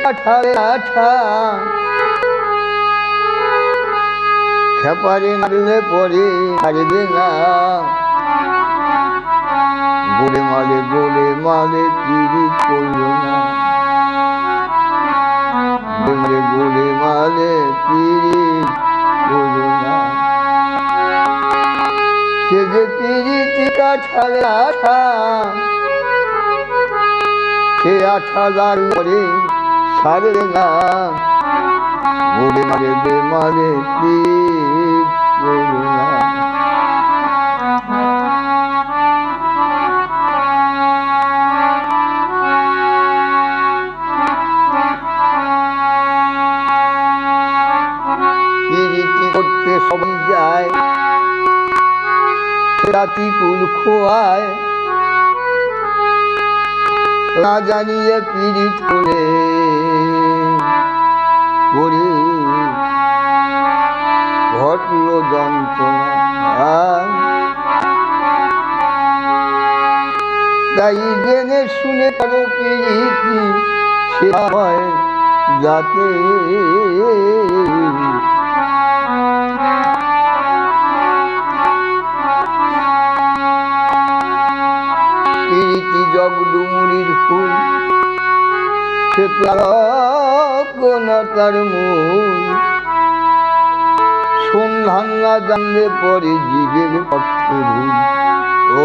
কাঠালে আঠা খেপারে মারলে পরে মারবে না। গোলে মালে পিরিত করল না। গোলে মালে পিরিত করল না। সে যে পিরিতি কাঠালে আঠা সে আঠা দার করে সারবে না। গোলে মালে পিরিত করল না। পিরিতি করতে সবাই যায় রাতি কুল খোয়ায় না জানিয়ে পিরিত করে ঘটল যন্ত্রণা। তাই জেনে শুনে কারো পিরিতি সে হয় যাতে পিরিতি জগডুমুরির ফুল সে না তার মূল। সন্ধান না জানলে পরে জীবের পক্ষে ভুল।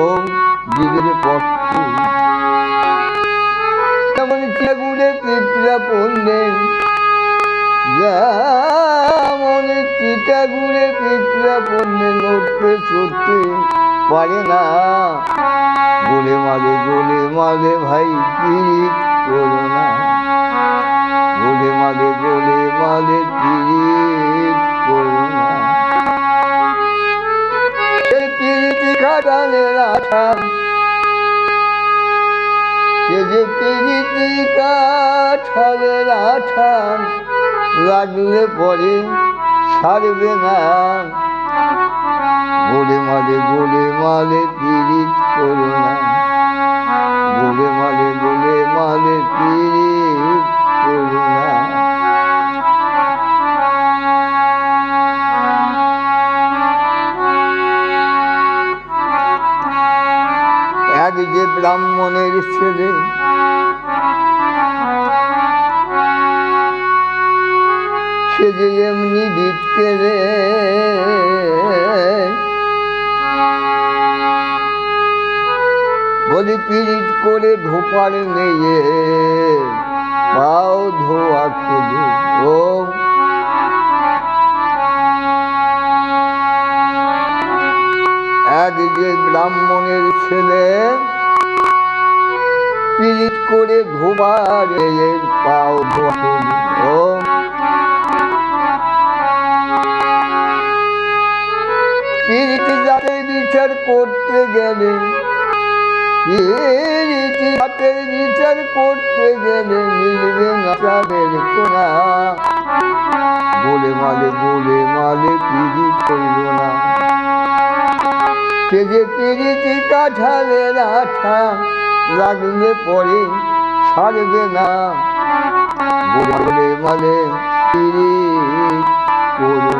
ও জীবের পক্ষে যেমন চেগুড়ে পিঁপড়া পড়লেন যেমন চিটাগুড়ে পিঁপড়া পড়লেন উঠতে চড়তে পারে না। গোলে মালে ভাই পিরিত করো না। গোলে মালে পিরিত করো না। সে পিরিতি কাটালে আঠা সে যে পিরিতি কাঠালে আঠা লাগলে পরে ছাড়বে না। গোলে মালে পিরিত করো না। গোলে মালে পিরিত করো না। এক যে ব্রাহ্মণের ছেলে সে যে এমনি বিটকে রে বলি পিরিত করে ধোপার নেয়ে পাও ধোয়া খেলে। ও এক যে ব্রাহ্মণের ছেলে পিরিত করে ধোবার পাও ধোয়া খেলে। ও পিরিতি জাতের বিচার করতে গেলে পিরিতি জাতের বিচার করতে গেলে মিলবে না তাদের কোনা। গোলে মালে পিরিত করল না। সে যে পিরিতি কাঠালে আঠা লাগলে পরে ছাড়বে না। গোলে মালে পিরিত করল